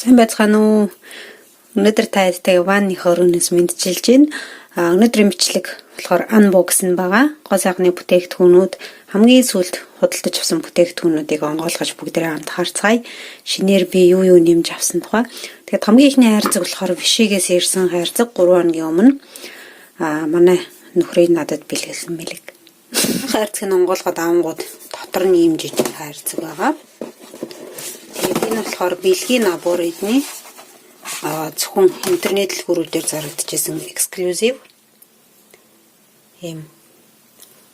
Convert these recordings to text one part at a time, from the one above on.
Сайн байцгаана уу? Өнөөдөр та ядтай ванны хөрөнөөс мэдчилж байна. Өнөөдрийн бичлэг болохоор unboxing байгаа. Гол сайхны бүтээгдэхүүнүүд хамгийн сүүлд худалдаж авсан бүтээгдэхүүнүүдийг онгойлгож бүгдээрээ хамт харцгаая. Шинээр би юу нэмж авсан тухай. Тэгэхээр хамгийн ихний хайрцаг болохоор Вишигээс ирсэн хайрцаг 3 хоногийн өмнө манай нөхрийг надад бэлгэлсэн мэлэг. Хайрцагын онгойлгоод авангууд дотор нь ийм жижиг хайрцаг байгаа. Энэ болохоор бэлгийн набор эдний зөвхөн интернет дэлгүүрүүдээр зарагдчихсан эксклюзив юм.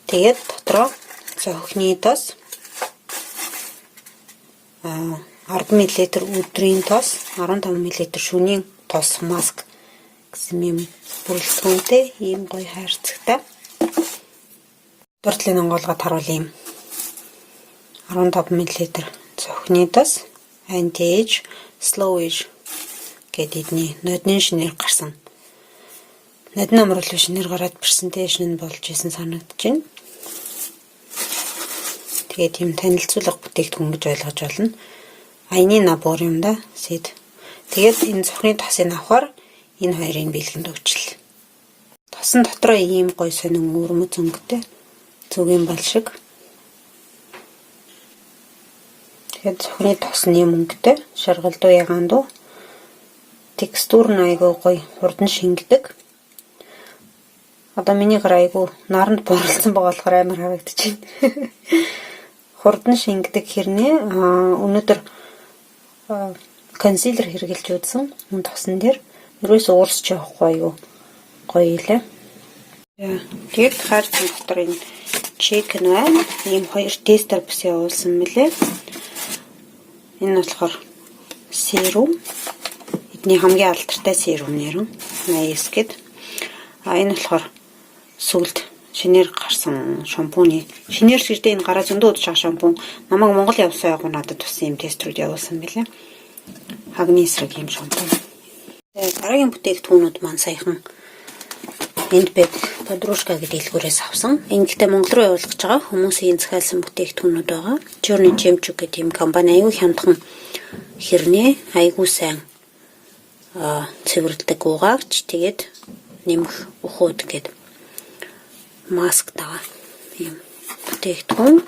Тэгээд дотроо зохины тос 10 мл өдрийн тос 15 мл шөнийн тос маск гэсэн юм бүрэлдэхүүнтэй ийм гоё хайрцагтай. Дурдлын онгойлгоод харуул юм 15 мл зохины тос anti-age slow-age гэдэг нодны шинээр гарсан. Нодны амруулын шинээр гараад presentation нь болж исэн санагдаж байна. Тэгээд юм танилцуулга бүтээгдэхүүн гэж ойлгож байна. Аяны набор юм да. Сэд. Тэгээд энэ зохины тосыг авахаар энэ хоёрын бэлгэнд өгчл. Тосон дотроо ийм гоё сонин өрмөц өнгөтэй зүгийн бал шиг. Тэгээд зохины тосны мөнгөтэй шаргалдуу ягаандуу текстур нь айгүй гоё хурдан шингэдэг. Одоо миний гар айгүй наранд борлцсон байгаа болохоор амар харагдаж байна. Хурдан шингэдэг хэрнээ өнөөдөр консилер хэрглэж үзсэн. Энэ тосон дээр ерөөсөө уурсч явахгүй айгүй гоё илээ. Тэгээд хайрцаг дотор энэ chicken байна. Ийм хоёр тестер бас явуулсан мөлий. Энэ болохоор серум. Эдний хамгийн алдартай серум нэрэн 80 гэд. Энэ болохоор сүлд шинээр гарсан шампуны. Шинээр ширтээ энэ гараа зөндөө удаж байгаа шампун. Намайг Монгол явсан яг надад тусан юм тестрүүд явуулсан байлаа. Хагны эсрэг юм шампун. Дараагийн бүтээгдэхүүнүүд маань саяхан энд бэд подружка гэдэг дэлгүүрээс авсан. Ингэхдээ Монгол руу явуулж байгаа хүмүүсийн захиалсан бүтээгдэхүүнүүд байгаа. Journey Jemchug гэдэг юм компани аюу хямдхан хэрнээ айгуу сайн цэвэрлдэг угаагч тэгээд нэмэх ухууд гэдэг маск таа юм бүтээгдэхүүн.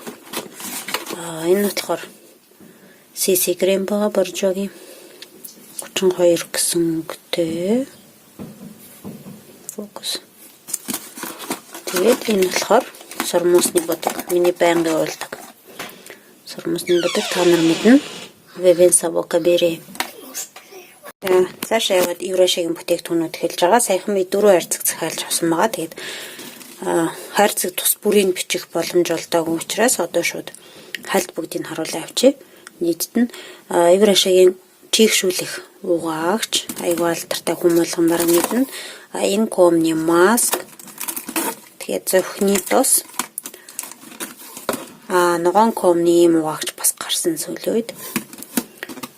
Энэ болохоор CC крем байгаа Borjogi 32 гэсэн өнгөтэй. Фокус. Тэгээд энэ болохоор сормосны бодог. Миний байнгын уйлдаг. Сормосны бодог та нар мэднэ. Vivenza Vocabere. Цаашаа яваад Еврашигийн бүтээгдэхүүнүүд хэлж байгаа. Саяхан би 4 хайрцаг захиалж авсан байгаа. Тэгээд хайрцаг тус бүрийн бичих боломж олдоогүй учраас одоо шууд хальт бүгдийг харуулж авчи. Нийтд нь Еврашигийн чийгшүүлэх угаагч айгүй алдартай хүмүүлгэн бараг мэднэ. Энэ комны маск тэгээд зохины тос ногоон комны ийм угаагч бас гарсан сүүлийн үед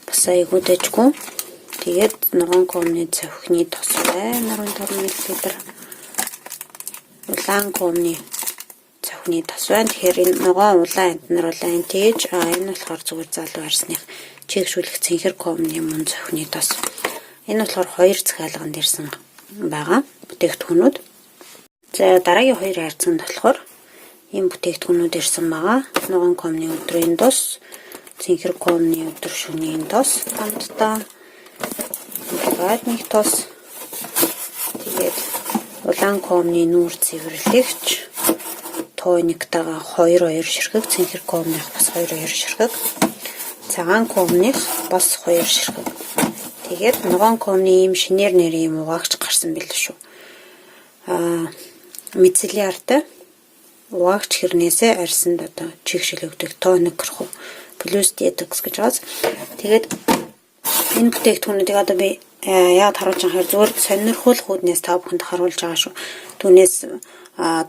бас айгүй дэжгүй. Тэгээд ногоон комны зохины тос байна 15 мл. Улаан комны зохины тос байна. Тэгэхээр энэ ногоон улаан амтнар бол anti-age энэ болохоор зүгээр залуу арсных чийгшүүлэх цэнхэр комны мөн зохины тос. Энэ болохоор 2 захиалганд ирсэн байгаа бүтээгдэхүүнүүд. За дараагийн 2 хайрцагт болохоор ийм бүтээгдэхүүнүүд ирсэн байгаа. Ногоон комны өдрийн тос, цэнхэр комны өдөр шөнийн тос, хамтдаа гадны тос. Тэгээд улаан комны нүүр цэвэрлэгч, тониктайгаа 2 ширхэг, цэнхэр комных бас 2 ширхэг, цагаан комных бас 2 ширхэг. Тэгээд ногоон комны ийм шинээр нэрийн юм угаагч гарсан байл шүү. Мицелляртай угаагч хэрнээсээ арьсанд одоо чигшилэгдэх тоник руу плюс detox гэж байгаас. Тэгээд энэ бүтээгдэхүүнүүдийг одоо би яагаад харуулж байгаа хэрэг зүгээр сонирхуулах үүднээс та бүхэнд харуулж байгаа шүү. Түүнээс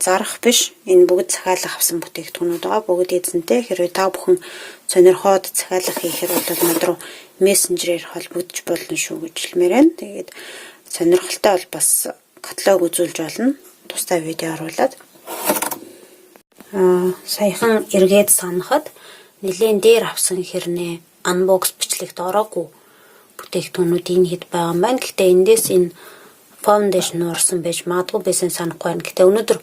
зарах биш. Энэ бүгд захиалах авсан бүтээгдэхүүнүүд байгаа. Бүгд эзэнтэй. Хэрвээ та бүхэн сонирхоод захиалах хийхээр бол над руу мессенжерээр холбогдож болно шүү гэж хэлмээр байна. Тэгээд сонирхолтой бол бас каталог үзүүлж болно. Тустай видео оруулаад. Саяхан эргээд санахад нэлээд дээр авсан хэрнээ unbox бичлэгт ороогүй бүтээгдэхүүнүүд хэд байгаа юм байна. Гэхдээ эндээс энэ foundation орсон байж магадгүй байсан санахгүй байна. Гэхдээ өнөөдөр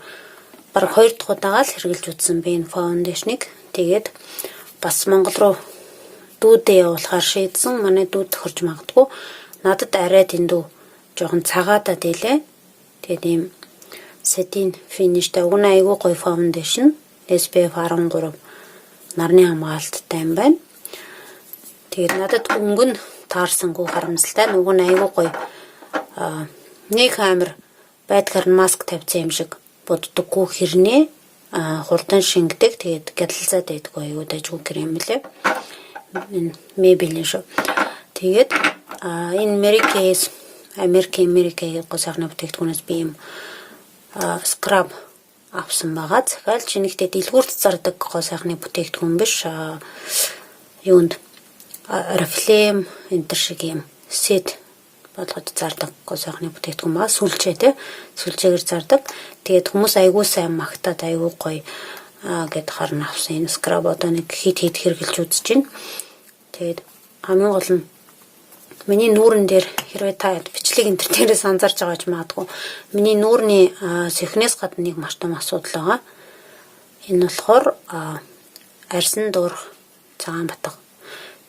бараг 2 дахь удаага л хэрэглэж үзсэн би энэ foundation-ыг. Тэгээд бас Монгол руу дүүдээ явуулахаар шийдсэн. Манай дүүд тохирж магадгүй. Надад арай дэндүү жоохон цагаатаад илээ. Тэгээд ийм satin finish-тэй уг нь айгүй гоё foundation. SPF 13 нарны хамгаалттай юм байна. Тэгээд надад өнгө нь таарсангүй харамсалтай. Уг нь айгүй гоё нэг амир байдгаар маск тавьсан юм шиг боддоггүй хэрнээ хурдан шингэдэг. Тэгээд гялалзаад байдаг айгүй дайггүй крем лээ. Энэ Maybelline шүү. Тэгээд энэ Mary Kay American гоо сайхны бүтээгдэхүүнээс би юм скраб авсан байгаа. Захиалж нэгтээ дэлгүүрт зардаг гоо сайхны бүтээгдэхүүн биш. Юунд Oriflame энэ шиг юм сет болгож зардаг гоо сайхны бүтээгдэхүүн ба сүлжээ те. Сүлжээгээр зардаг. Тэгээд хүмүүс айгүй сайн магтаад айгүй гоё гэд харна авсан. Энэ скраб одоо нэг хит хэрэгжилж үзэж байна. Тэгээд хамгийн гол нь миний нүүрэн дээр хэрвээ та бичлэг энэ төртөөс анзаарч байгаа ч магадгүй. Миний нүүрний сэхнээс гадна нэг маш том асуудал байгаа. Энэ болохоор арьсан дуурах цагаан батга.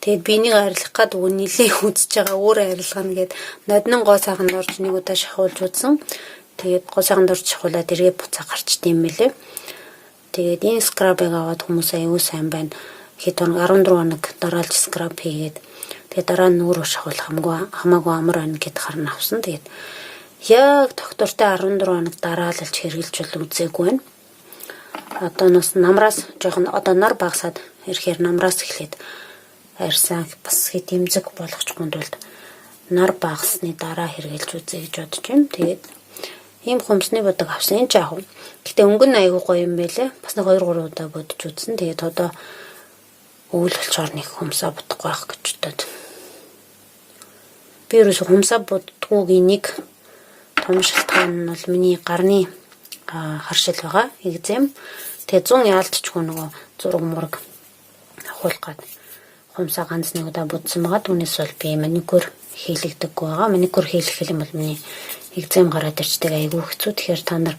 Тэгээд биенийг арилгах гад үгүй нилээ үзэж байгаа өөрөө арилгана гэд ноднон гоо сайхан орж нэг удаа шахуулж үзсэн. Тэгээд гоо сайхан орж шахуулаад эргээ буцаа гарчд юм бэлээ. Тэгээд энэ скрабыг аваад хүмүүс аюу сайн байна. Хэд хоног 14 хоног дараалж скраб хийгээд тэгээд дараа нь нүүрөө шахуулах хамаагүй амар байна гэд харна авсан. Тэгээд яг доктортой 14 хоног дараалалж хэрглэж бол үзээгүй байна. Одоо нас намраас жоохон одоо нар багасаад ирэхээр намраас эхлээд арьсан бас хэд имзэг болгочихгүй тулд нар багасны дараа хэрглэж үзье гэж бодож байна. Тэгээд ийм хумсны бодог авсан энэ жаах. Гэтэ өнгө нь аягүй гоё юм байлээ. Бас нэг 2-3 удаа бодож үзсэн. Тэгээд одоо үйл болчоор нэг хумсаа бодохгүй байх гэж бодод. Би ерөөсөө хумсаа боддгүйгийн нэг том шалтгаан нь бол миний гарны харшил байгаа. Экзем. Тэгээ 100 яалтчгүй нөгөө зураг мураг ахуулах гад хумсаа ганц нэг удаа бодсон байгаа. Түүнээс бол би маникюр хийлэгдэггүй байгаа. Маникюр хийлгэх юм бол миний экзем гараад ирчдэг айгүй хэцүү. Тэгэхээр та нар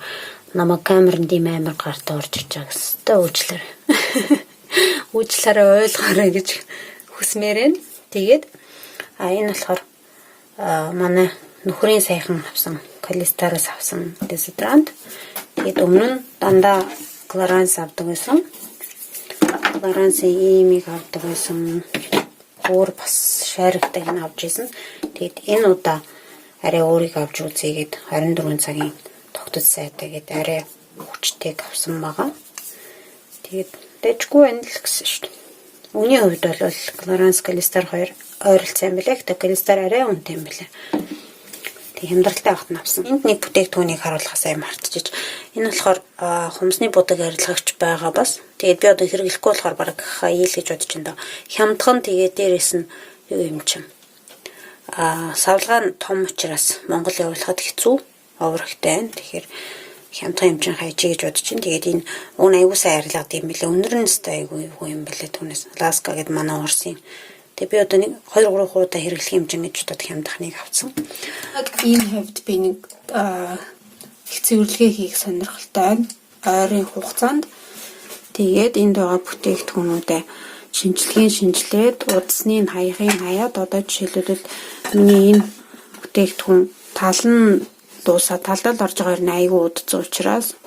намайг камерын дэм амир гартаа орж иж байгаа гэстэй уучлаарай. Уучлаарай ойлгоорой гэж хүсмээр байна. Тэгээд энэ болохоор манай нөхрийн саяхан авсан Калистараас авсан дезодорант. Тэгээд өмнө нь дандаа Clarins авдаг байсан. Clarins-ийн имийг авдаг байсан. Өөр бас шаригтайг нь авч ирсэн. Тэгээд энэ удаа арай өөрийг авч үзье гэд 24 цагийн тогтц сайтай гэд арай хүчтэйг авсан байгаа. Тэгээд дэжгүй байна л гэсэн шүү дээ. Үний хувьд бол Clarins Calistar 2 ойролцоо юм билээ. Гэтэ Calistar арай үнэтэй юм билээ. Тэг хямдралтай авахт нь авсан. Энд нэг бүтээгдэхүүнийг харуулахаас ай мартчихж. Энэ болохоор хумсны будаг арилгагч байгаа бас. Тэгээд би одоо хэрэглэхгүй болохоор бараг хаял гэж бодож байна. Хямдхан тэгээд дээрээс нь юу юм чинь. Савлгаа нь том учраас Монгол явуулахад хэцүү, оврогтой байна. Тэгэхээр хямдхан юм чинь хайчи гэж бодож байна. Тэгээд энэ уг аягүй сайн арилгад юм билээ. Өнөр нь өстэй аягүй юм билээ түүнээс. Ласка гэд манай уурсан. Тэгээ би одоо нэг 2-3 хуудаа хэрэглэх юм чинь гэж бодоод хямдхныг авсан. Энэ хувьд би нэг их цэвэрлэгээ хийх сонирхолтой байна. Ойрын хугацаанд тэгээд энд байгаа бүтээгдэхүүнүүдээ шинжилээд удасны хаяхын хаяад одоо жишээлбэл миний энэ бүтээгдэхүүн тал нь дуусаа талдал орж байгаа юм айгүй удацсан учраас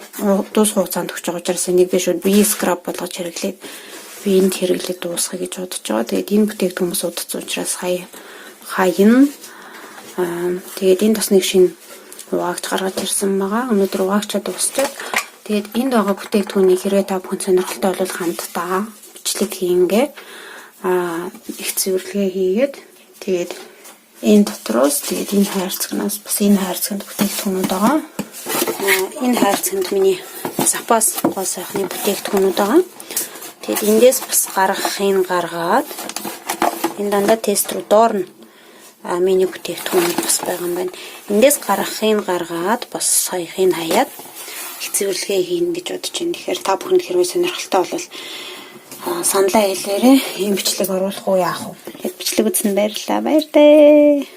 дуус хугацаанд өгч байгаа учраас энийг би шууд бие скраб болгож хэрэглээд би энд хэрэглээд дуусгах гэж бодож байгаа. Тэгээд энэ бүтээгдэхүүнээс удацсан учраас хаяна. Тэгээд энэ бас нэг шинэ хуваагч гаргаж ирсэн байгаа. Өнөөдөр хуваагчаа дуусчаад тэгээд энд байгаа бүтээгдэхүүнийг хэрвээ та бүхэн сонирхолтой бол хамтдаа бичлэг хийнгээ их цэвэрлэгээ хийгээд тэгээд энэ дотроос тэгээд энэ хайрцагнаас бас энэ хайрцагт бүтээгдэхүүнүүд байгаа. Энэ хайрцагт миний запас гоо сайхны бүтээгдэхүүнүүд байгаа. Тэгээд эндээс бас гаргахын гаргаад энэ дандаа тест руу доор нь миний бүтээгдэхүүн бас байгаа юм байна. Эндээс гаргахын гаргаад бас саяхын хаяад их цэвэрлэгээ хийнэ гэж бодож байна. Тэгэхээр та бүхэнд хэрвээ сонирхолтой бол саналаа хэлээрэй. Ийм бичлэг оруулах уу яах вэ? Яг бичлэг үзсэн баярлалаа. Баяр таа.